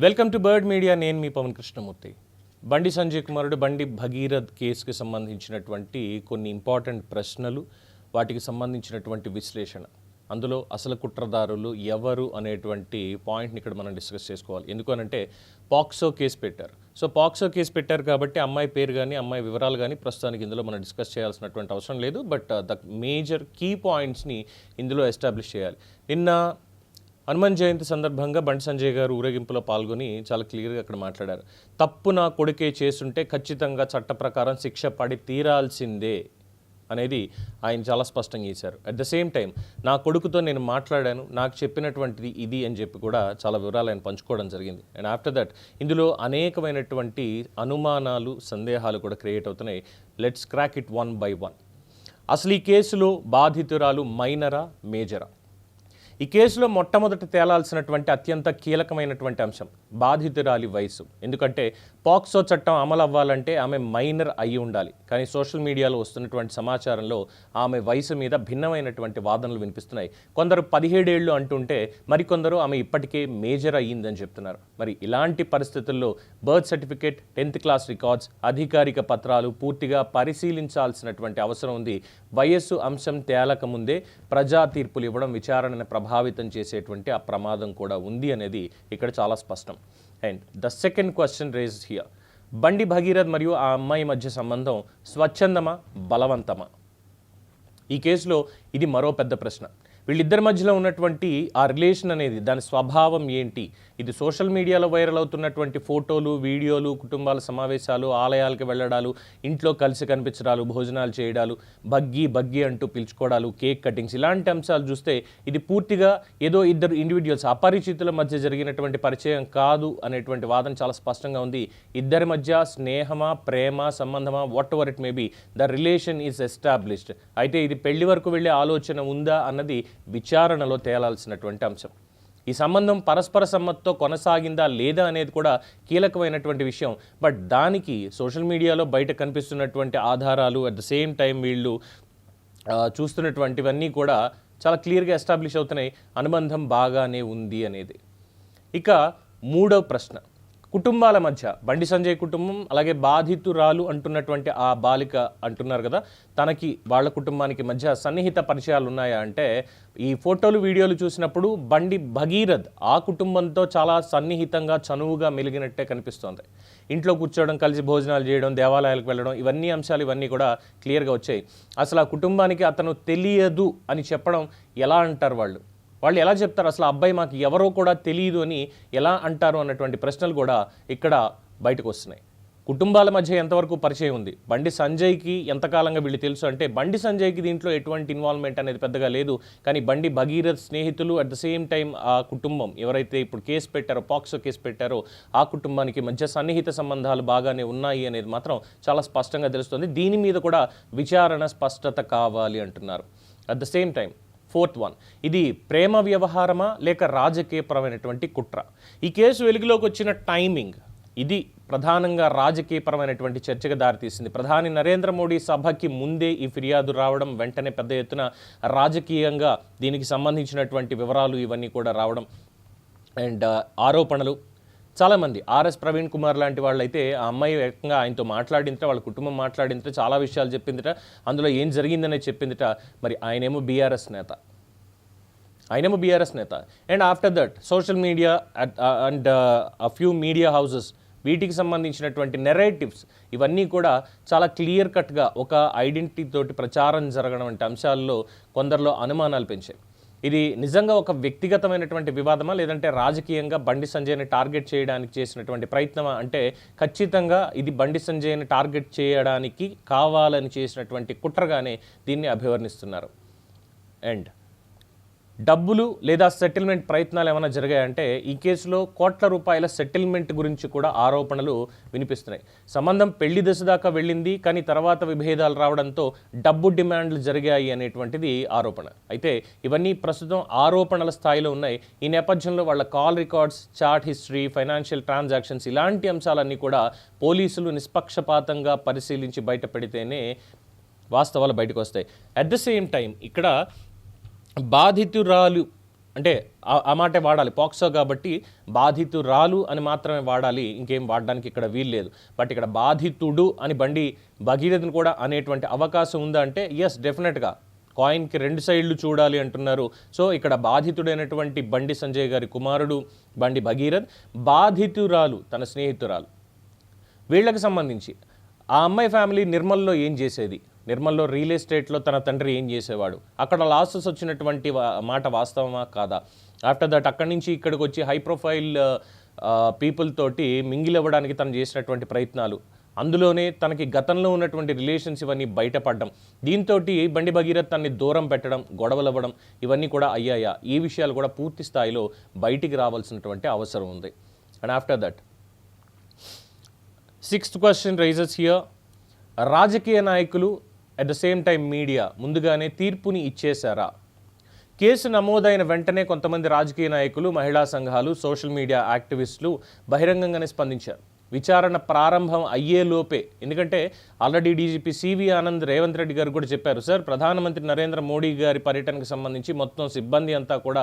Welcome to bird media. నేను మీ పవన్ కృష్ణమూర్తి. బండి సంజయ్ కుమారుడు బండి భగీరథ్ కేసుకి సంబంధించినటువంటి కొన్ని ఇంపార్టెంట్ ప్రశ్నలు, వాటికి సంబంధించినటువంటి విశ్లేషణ, అందులో అసలు కుట్రదారులు ఎవరు అనేటువంటి పాయింట్ని ఇక్కడ మనం డిస్కస్ చేసుకోవాలి. ఎందుకనంటే పాక్సో కేసు పెట్టారు. సో పాక్సో కేసు పెట్టారు కాబట్టి అమ్మాయి పేరు కానీ అమ్మాయి వివరాలు కానీ ప్రస్తుతానికి ఇందులో మనం డిస్కస్ చేయాల్సినటువంటి అవసరం లేదు. బట్ ద మేజర్ కీ పాయింట్స్ని ఇందులో ఎస్టాబ్లిష్ చేయాలి. నిన్న హనుమాన్ జయంతి సందర్భంగా బండి సంజయ్ గారు ఊరేగింపులో పాల్గొని చాలా క్లియర్గా అక్కడ మాట్లాడారు. తప్పు నా కొడుకే చేస్తుంటే ఖచ్చితంగా చట్ట ప్రకారం శిక్ష పడి తీరాల్సిందే అనేది ఆయన చాలా స్పష్టంగా చేశారు. అట్ ద సేమ్ టైం నా కొడుకుతో నేను మాట్లాడాను, నాకు చెప్పినటువంటిది ఇది అని చెప్పి కూడా చాలా వివరాలు ఆయన పంచుకోవడం జరిగింది. అండ్ ఆఫ్టర్ దట్ ఇందులో అనేకమైనటువంటి అనుమానాలు, సందేహాలు కూడా క్రియేట్ అవుతున్నాయి. Let's crack it one by one. అసలు ఈ కేసులో బాధితురాలు మైనరా, మేజరా? ఈ కేసులో మొట్టమొదట తేలాల్సినటువంటి అత్యంత కీలకమైనటువంటి అంశం బాధితురాలి వయసు. ఎందుకంటే పాక్సో చట్టం అమలు అవ్వాలంటే ఆమె మైనర్ అయి ఉండాలి. కానీ సోషల్ మీడియాలో వస్తున్నటువంటి సమాచారంలో ఆమె వయసు మీద భిన్నమైనటువంటి వాదనలు వినిపిస్తున్నాయి. కొందరు 17 ఏళ్ళు అంటుంటే మరికొందరు ఆమె ఇప్పటికే మేజర్ అయ్యిందని చెప్తున్నారు. మరి ఇలాంటి పరిస్థితుల్లో birth certificate, 10th class records, అధికారిక పత్రాలు పూర్తిగా పరిశీలించాల్సినటువంటి అవసరం ఉంది. వయస్సు అంశం తేలక ముందే ప్రజా తీర్పులు ఇవ్వడం విచారణను ప్రభావితం చేసేటువంటి ఆ ప్రమాదం కూడా ఉంది అనేది ఇక్కడ చాలా స్పష్టం. And the second question raised here, బండి భగీరథ్ మరియు ఆ అమ్మాయి మధ్య సంబంధం స్వచ్ఛందమా, బలవంతమా? ఈ కేసులో ఇది మరో పెద్ద ప్రశ్న. వీళ్ళిద్దరి మధ్యలో ఉన్నటువంటి ఆ రిలేషన్ అనేది, దాని స్వభావం ఏంటి? ఇది సోషల్ మీడియాలో వైరల్ అవుతున్నటువంటి ఫోటోలు, వీడియోలు, కుటుంబాల సమావేశాలు, ఆలయాలకు వెళ్ళడాలు, ఇంట్లో కలిసి కనిపించడాలు, భోజనాలు చేయడాలు, బగ్గి అంటూ పిలుచుకోవడాలు, కేక్ కటింగ్స్, ఇలాంటి అంశాలు చూస్తే ఇది పూర్తిగా ఏదో ఇద్దరు ఇండివిజువల్స్, అపరిచితుల మధ్య జరిగినటువంటి పరిచయం కాదు అనేటువంటి వాదన చాలా స్పష్టంగా ఉంది. ఇద్దరి మధ్య స్నేహమా, ప్రేమ, సంబంధమా, whatever it may be, the relation is established. అయితే ఇది పెళ్లి వరకు వెళ్ళే ఆలోచన ఉందా అన్నది విచారణలో తేలాల్సినటువంటి అంశం. ఈ సంబంధం పరస్పర సమ్మతితో కొనసాగిందా లేదా అనేది కూడా కీలకమైనటువంటి విషయం. బట్ దానికి సోషల్ మీడియాలో బయట కనిపిస్తున్నటువంటి ఆధారాలు, అట్ ద సేమ్ టైం వీళ్ళు చూస్తున్నటువంటివన్నీ కూడా చాలా క్లియర్గా ఎస్టాబ్లిష్ అవుతున్నాయి. అనుబంధం బాగానే ఉంది అనేది. ఇక మూడవ ప్రశ్న, కుటుంబాల మధ్య బండి సంజయ్ కుటుంబం అలాగే బాధితురాలు అంటున్నటువంటి ఆ బాలిక అంటున్నారు కదా, తనకి వాళ్ళ కుటుంబానికి మధ్య సన్నిహిత పరిచయాలు ఉన్నాయా అంటే, ఈ ఫోటోలు, వీడియోలు చూసినప్పుడు బండి భగీరథ్ ఆ కుటుంబంతో చాలా సన్నిహితంగా, చనువుగా మెలిగినట్టే కనిపిస్తోంది. ఇంట్లో కూర్చోవడం, కలిసి భోజనాలు చేయడం, దేవాలయాలకు వెళ్ళడం, ఇవన్నీ అంశాలు ఇవన్నీ కూడా క్లియర్గా వచ్చాయి. అసలు ఆ కుటుంబానికి అతను తెలియదు అని చెప్పడం ఎలా అంటారు? వాళ్ళు ఎలా చెప్తారు? అసలు అబ్బాయి మాకు ఎవరో కూడా తెలియదు అని ఎలా అంటారు అన్నటువంటి ప్రశ్నలు కూడా ఇక్కడ బయటకు వస్తున్నాయి. కుటుంబాల మధ్య ఎంతవరకు పరిచయం ఉంది? బండి సంజయ్కి ఎంతకాలంగా వీళ్ళు తెలుసు అంటే, బండి సంజయ్కి దీంట్లో ఎటువంటి ఇన్వాల్వ్మెంట్ అనేది పెద్దగా లేదు. కానీ బండి భగీరథ్ స్నేహితులు, అట్ ద సేమ్ టైం ఆ కుటుంబం ఎవరైతే ఇప్పుడు కేసు పెట్టారో, పాక్సో కేసు పెట్టారో, ఆ కుటుంబానికి మధ్య సన్నిహిత సంబంధాలు బాగానే ఉన్నాయి అనేది మాత్రం చాలా స్పష్టంగా తెలుస్తుంది. దీని మీద కూడా విచారణ, స్పష్టత కావాలి అంటున్నారు. At the same time fourth one, ఇది ప్రేమ వ్యవహారమా లేక రాజకీయపరమైనటువంటి కుట్ర? ఈ కేసు వెలుగులోకి వచ్చిన టైమింగ్ ఇది ప్రధానంగా రాజకీయపరమైనటువంటి చర్చకు దారితీసింది. ప్రధాని నరేంద్ర మోడీ సభకి ముందే ఈ ఫిర్యాదు రావడం, వెంటనే పెద్ద ఎత్తున రాజకీయంగా దీనికి సంబంధించినటువంటి వివరాలు ఇవన్నీ కూడా రావడం, అండ్ ఆరోపణలు. చాలామంది ఆర్ఎస్ ప్రవీణ్ కుమార్ లాంటి వాళ్ళు అయితే ఆ అమ్మాయి ఏకంగా ఆయనతో మాట్లాడిందిట, వాళ్ళ కుటుంబం మాట్లాడిందిట, చాలా విషయాలు చెప్పిందిట, అందులో ఏం జరిగిందనేది చెప్పిందిట. మరి ఆయనేమో బీఆర్ఎస్ నేత. And after that social media and a few media houses, వీటికి సంబంధించినటువంటి నెరేటివ్స్ ఇవన్నీ కూడా చాలా క్లియర్ కట్గా ఒక ఐడెంటిటీ తోటి ప్రచారం జరగడం వంటి అంశాల్లో కొందరిలో అనుమానాలు పెంచాయి. ఇది నిజంగా ఒక వ్యక్తిగతమైనటువంటి వివాదమా, లేదంటే రాజకీయంగా బండి సంజయ్ని టార్గెట్ చేయడానికి చేసినటువంటి ప్రయత్నమా అంటే, ఖచ్చితంగా ఇది బండి సంజయ్ని టార్గెట్ చేయడానికి కావాలని చేసినటువంటి కుట్రగానే దీన్ని అభివర్ణిస్తున్నారు. అండ్ డబ్బులు లేదా సెటిల్మెంట్ ప్రయత్నాలు ఏమైనా జరిగాయంటే, ఈ కేసులో కోట్ల రూపాయల సెటిల్మెంట్ గురించి కూడా ఆరోపణలు వినిపిస్తున్నాయి. సంబంధం పెళ్లి దశ దాకా వెళ్ళింది, కానీ తర్వాత విభేదాలు రావడంతో డబ్బు డిమాండ్లు జరిగాయి అనేటువంటిది ఆరోపణ. అయితే ఇవన్నీ ప్రస్తుతం ఆరోపణల స్థాయిలో ఉన్నాయి. ఈ నేపథ్యంలో వాళ్ళ call records, chat history, financial transactions, ఇలాంటి అంశాలన్నీ కూడా పోలీసులు నిష్పక్షపాతంగా పరిశీలించి బయట పెడితేనే వాస్తవాలు బయటకు వస్తాయి. అట్ ద సేమ్ టైం ఇక్కడ బాధితురాలు అంటే ఆ మాటే వాడాలి, పాక్సో కాబట్టి బాధితురాలు అని మాత్రమే వాడాలి, ఇంకేం వాడడానికి ఇక్కడ వీలు లేదు. బట్ ఇక్కడ బాధితుడు అని బండి భగీరథను కూడా అనేటువంటి అవకాశం ఉందా అంటే ఎస్, డెఫినెట్గా కాయిన్కి రెండు సైడ్లు చూడాలి అంటున్నారు. సో ఇక్కడ బాధితుడైనటువంటి బండి సంజయ్ గారి కుమారుడు బండి భగీరథ్, బాధితురాలు తన స్నేహితురాలు, వీళ్ళకి సంబంధించి ఆ అమ్మాయి ఫ్యామిలీ నిర్మల్లో ఏం చేసేది, నిర్మల్లో రియల్ ఎస్టేట్లో తన తండ్రి ఏం చేసేవాడు, అక్కడ లాసెస్ వచ్చినటువంటి మాట వాస్తవమా కాదా, ఆఫ్టర్ దట్ అక్కడి నుంచి ఇక్కడికి వచ్చి హై ప్రొఫైల్ పీపుల్ తోటి మింగిల్ అవ్వడానికి తను చేసినటువంటి ప్రయత్నాలు, అందులోనే తనకి గతంలో ఉన్నటువంటి రిలేషన్స్ ఇవన్నీ బయటపడడం, దీంతో బండి భగీరథ్ తనని దూరం పెట్టడం, గొడవలు అవ్వడం, ఇవన్నీ కూడా అయ్యాయా, ఈ విషయాలు కూడా పూర్తి స్థాయిలో బయటికి రావాల్సినటువంటి అవసరం ఉంది. And after that 6th question raises here, రాజకీయ నాయకులు at the same time media ముందుగానే తీర్పుని ఇచ్చేశారా? కేసు నమోదైన వెంటనే కొంతమంది రాజకీయ నాయకులు, మహిళా సంఘాలు, సోషల్ మీడియా యాక్టివిస్టులు బహిరంగంగానే స్పందించారు. విచారణ ప్రారంభం అయ్యేలోపే, ఎందుకంటే already DGP CV Anand Revanth Reddy గారు కూడా చెప్పారు, సార్ ప్రధానమంత్రి నరేంద్ర మోడీ గారి పర్యటనకు సంబంధించి మొత్తం సిబ్బంది అంతా కూడా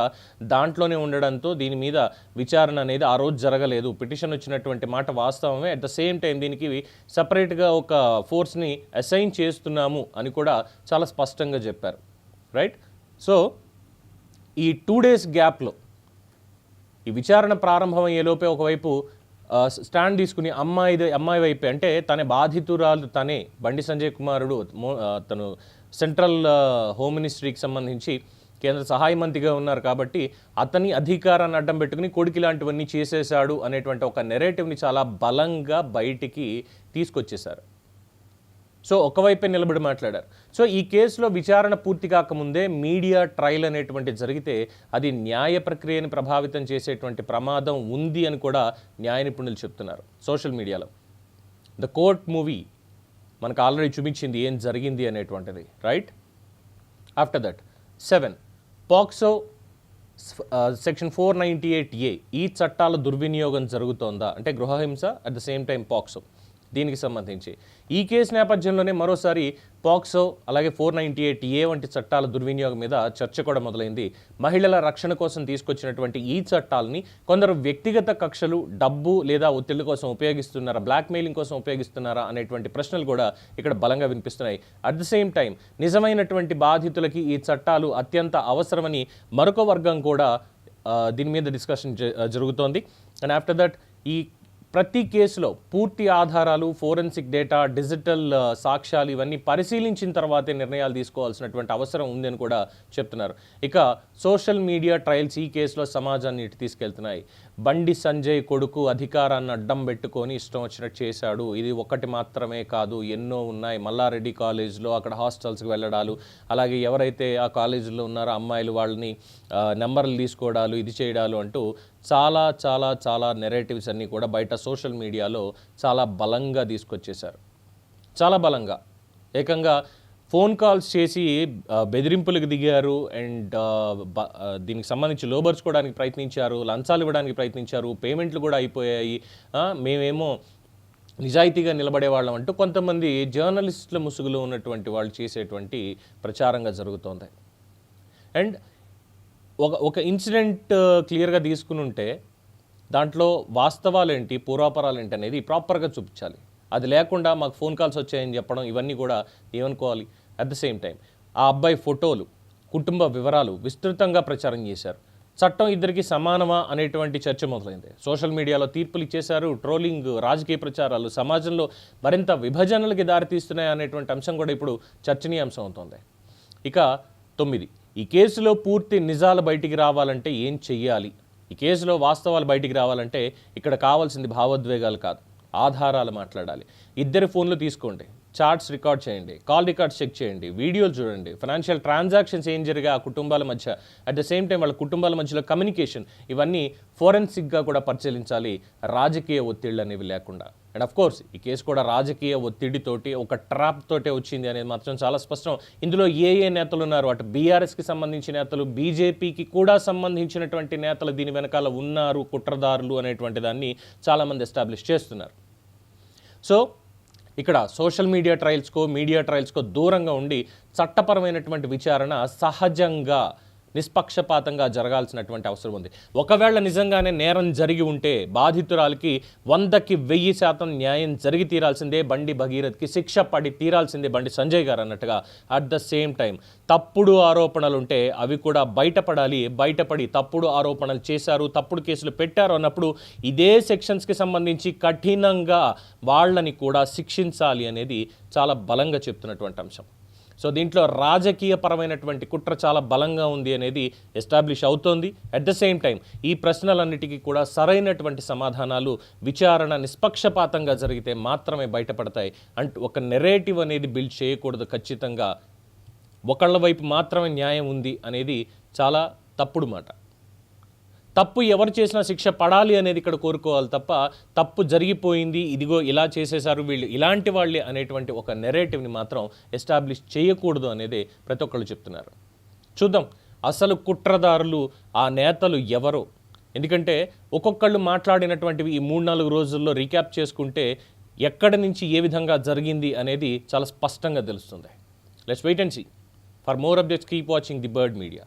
దాంట్లోనే ఉండడంతో దీని మీద విచారణ అనేది ఆ రోజు జరగలేదు, పిటిషన్ వచ్చినటువంటి మాట వాస్తవమే, అట్ ద సేమ్ టైం దీనికి సపరేట్గా ఒక ఫోర్స్ని అసైన్ చేస్తున్నాము అని కూడా చాలా స్పష్టంగా చెప్పారు. రైట్? సో ఈ 2 days గ్యాప్లో ఈ విచారణ ప్రారంభమయ్యేలోపే ఒకవైపు స్టాండ్ తీసుకుని అమ్మాయి వైపే, అంటే తన బాధితురాలు తనే, బండి సంజయ్ కుమారుడు తను సెంట్రల్ హోమ్ మినిస్ట్రీకి సంబంధించి కేంద్ర సహాయ మంత్రిగా ఉన్నారు కాబట్టి అతని అధికారాన్ని అడ్డం పెట్టుకుని కొడుకు ఇలాంటివన్నీ చేసేశాడు అనేటువంటి ఒక నెరేటివ్ని చాలా బలంగా బయటికి తీసుకొచ్చేశారు. సో ఒకవైపే నిలబడి మాట్లాడారు. సో ఈ కేసులో విచారణ పూర్తి కాకముందే మీడియా ట్రయల్ అనేటువంటి జరిగితే అది న్యాయ ప్రక్రియని ప్రభావితం చేసేటువంటి ప్రమాదం ఉంది అని కూడా న్యాయ నిపుణులు చెప్తున్నారు. సోషల్ మీడియాలో ద కోర్ట్ మూవీ మనకు ఆల్రెడీ చూపించింది ఏం జరిగింది అనేటువంటిది. Right? After that 7 POCSO section 498A, ఈ చట్టాల దుర్వినియోగం జరుగుతోందా అంటే గృహహింస, at the same time POCSO, దీనికి సంబంధించి ఈ కేసు నేపథ్యంలోనే మరోసారి పాక్సో అలాగే 498A వంటి చట్టాల దుర్వినియోగం మీద చర్చ కూడా మొదలైంది. మహిళల రక్షణ కోసం తీసుకొచ్చినటువంటి ఈ చట్టాలని కొందరు వ్యక్తిగత కక్షలు, డబ్బు లేదా ఒత్తిళ్ల కోసం ఉపయోగిస్తున్నారా, బ్లాక్మెయిలింగ్ కోసం ఉపయోగిస్తున్నారా అనేటువంటి ప్రశ్నలు కూడా ఇక్కడ బలంగా వినిపిస్తున్నాయి. అట్ ద సేమ్ టైం నిజమైనటువంటి బాధితులకి ఈ చట్టాలు అత్యంత అవసరమని మరొక వర్గం కూడా దీని మీద డిస్కషన్ జరుగుతోంది. అండ్ ఆఫ్టర్ దట్ ఈ ప్రతి కేసులో పూర్తి ఆధారాలు, ఫోరెన్సిక్ డేటా, డిజిటల్ సాక్ష్యాలు ఇవన్నీ పరిశీలించిన తర్వాతే నిర్ణయాలు తీసుకోవాల్సినటువంటి అవసరం ఉందని కూడా చెప్తున్నారు. ఇక సోషల్ మీడియా ట్రయల్స్ ఈ కేసులో సమాజాన్ని ఇటు తీసుకెళ్తున్నాయి. బండి సంజయ్ కొడుకు అధికారాన్ని అడ్డం పెట్టుకొని ఇష్టం వచ్చినట్టు చేశాడు, ఇది ఒకటి మాత్రమే కాదు, ఎన్నో ఉన్నాయి. మల్లారెడ్డి కాలేజ్లో అక్కడ హాస్టల్స్కి వెళ్ళడాలు, అలాగే ఎవరైతే ఆ కాలేజీలో ఉన్నారో అమ్మాయిలు వాళ్ళని నెంబర్లు తీసుకోవడాలు, ఇది చేయడాలు అంటూ చాలా చాలా చాలా నెరేటివ్స్ అన్నీ కూడా బయట సోషల్ మీడియాలో చాలా బలంగా తీసుకొచ్చేశారు. చాలా బలంగా, ఏకంగా ఫోన్ కాల్స్ చేసి బెదిరింపులకు దిగారు. అండ్ దీనికి సంబంధించి లోబర్చుకోవడానికి ప్రయత్నించారు, లంచాలు ఇవ్వడానికి ప్రయత్నించారు, పేమెంట్లు కూడా అయిపోయాయి, మేమేమో నిజాయితీగా నిలబడేవాళ్ళం అంటూ కొంతమంది జర్నలిస్టుల ముసుగులో ఉన్నటువంటి వాళ్ళు చేసేటువంటి ప్రచారంగా జరుగుతోంది. అండ్ ఒక ఇన్సిడెంట్ క్లియర్గా తీసుకుని ఉంటే దాంట్లో వాస్తవాలు ఏంటి, పూర్వాపరాలు ఏంటి అనేది ప్రాపర్గా చూపించాలి. అది లేకుండా మాకు ఫోన్ కాల్స్ వచ్చాయని చెప్పడం, ఇవన్నీ కూడా ఏమనుకోవాలి. అట్ ద సేమ్ టైం ఆ అబ్బాయి ఫోటోలు, కుటుంబ వివరాలు విస్తృతంగా ప్రచారం చేశారు. చట్టం ఇద్దరికి సమానమా అనేటువంటి చర్చ మొదలైంది. సోషల్ మీడియాలో తీర్పులు ఇచ్చేశారు. ట్రోలింగ్, రాజకీయ ప్రచారాలు సమాజంలో మరింత విభజనలకి దారితీస్తున్నాయి అనేటువంటి అంశం కూడా ఇప్పుడు చర్చనీయాంశం అవుతోంది. ఇక 9, ఈ కేసులో పూర్తి నిజాలు బయటికి రావాలంటే ఏం చెయ్యాలి? ఈ కేసులో వాస్తవాలు బయటికి రావాలంటే ఇక్కడ కావాల్సింది భావోద్వేగాలు కాదు, ఆధారాలు మాట్లాడాలి. ఇద్దరి ఫోన్లు తీసుకోండి, చార్ట్స్ రికార్డ్ చేయండి, కాల్ రికార్డ్స్ చెక్ చేయండి, వీడియోలు చూడండి, ఫైనాన్షియల్ ట్రాన్సాక్షన్స్ ఏం జరిగా ఆ కుటుంబాల మధ్య, అట్ ద సేమ్ టైం వాళ్ళ కుటుంబాల మధ్యలో కమ్యూనికేషన్, ఇవన్నీ ఫోరెన్సిక్గా కూడా పరిశీలించాలి, రాజకీయ ఒత్తిళ్ళు అనేవి లేకుండా. అండ్ అఫ్ కోర్స్ ఈ కేసు కూడా రాజకీయ ఒత్తిడితోటి, ఒక ట్రాప్ తోటే వచ్చింది అనేది మాత్రం చాలా స్పష్టం. ఇందులో ఏ నేతలు ఉన్నారు, అటు బీఆర్ఎస్కి సంబంధించిన నేతలు, బీజేపీకి కూడా సంబంధించినటువంటి నేతలు దీని వెనకాల ఉన్నారు, కుట్రదారులు అనేటువంటి దాన్ని చాలామంది ఎస్టాబ్లిష్ చేస్తున్నారు. సో ఇక్కడ సోషల్ మీడియా ట్రయల్స్కో, మీడియా ట్రయల్స్కో దూరంగా ఉండి చట్టపరమైనటువంటి విచారణ సహజంగా నిష్పక్షపాతంగా జరగాల్సినటువంటి అవసరం ఉంది. ఒకవేళ నిజంగానే నేరం జరిగి ఉంటే బాధితురాలికి 100కి 1000% న్యాయం జరిగి తీరాల్సిందే, బండి భగీరథ్కి శిక్ష పడి తీరాల్సిందే బండి సంజయ్ గారు అన్నట్టుగా. అట్ ద సేమ్ టైం తప్పుడు ఆరోపణలు ఉంటే అవి కూడా బయటపడాలి. బయటపడి తప్పుడు ఆరోపణలు చేశారు, తప్పుడు కేసులు పెట్టారు అన్నప్పుడు ఇదే సెక్షన్స్కి సంబంధించి కఠినంగా వాళ్ళని కూడా శిక్షించాలి అనేది చాలా బలంగా చెప్తున్నటువంటి అంశం. సో దీంట్లో రాజకీయ పరమైనటువంటి కుట్ర చాలా బలంగా ఉంది అనేది ఎస్టాబ్లిష్ అవుతోంది. అట్ ద సేమ్ టైం ఈ ప్రశ్నలన్నిటికీ కూడా సరైనటువంటి సమాధానాలు విచారణ నిష్పక్షపాతంగా జరిగితే మాత్రమే బయటపడతాయి. అంటూ ఒక నెరేటివ్ అనేది బిల్డ్ చేయకూడదు. ఖచ్చితంగా ఒకళ్ళ వైపు మాత్రమే న్యాయం ఉంది అనేది చాలా తప్పుడు మాట. తప్పు ఎవరు చేసినా శిక్ష పడాలి అనేది ఇక్కడ కోరుకోవాలి తప్ప, తప్పు జరిగిపోయింది, ఇదిగో ఇలా చేసేశారు వీళ్ళు ఇలాంటి వాళ్ళే అనేటువంటి ఒక నెరేటివ్ని మాత్రం ఎస్టాబ్లిష్ చేయకూడదు అనేది ప్రతి ఒక్కళ్ళు చెప్తున్నారు. చూద్దాం అసలు కుట్రదారులు, ఆ నేతలు ఎవరో. ఎందుకంటే ఒక్కొక్కళ్ళు మాట్లాడినటువంటివి ఈ 3-4 రోజుల్లో రీక్యాప్ చేసుకుంటే ఎక్కడి నుంచి ఏ విధంగా జరిగింది అనేది చాలా స్పష్టంగా తెలుస్తుంది. Let's wait and see. For more updates keep watching the Bird media.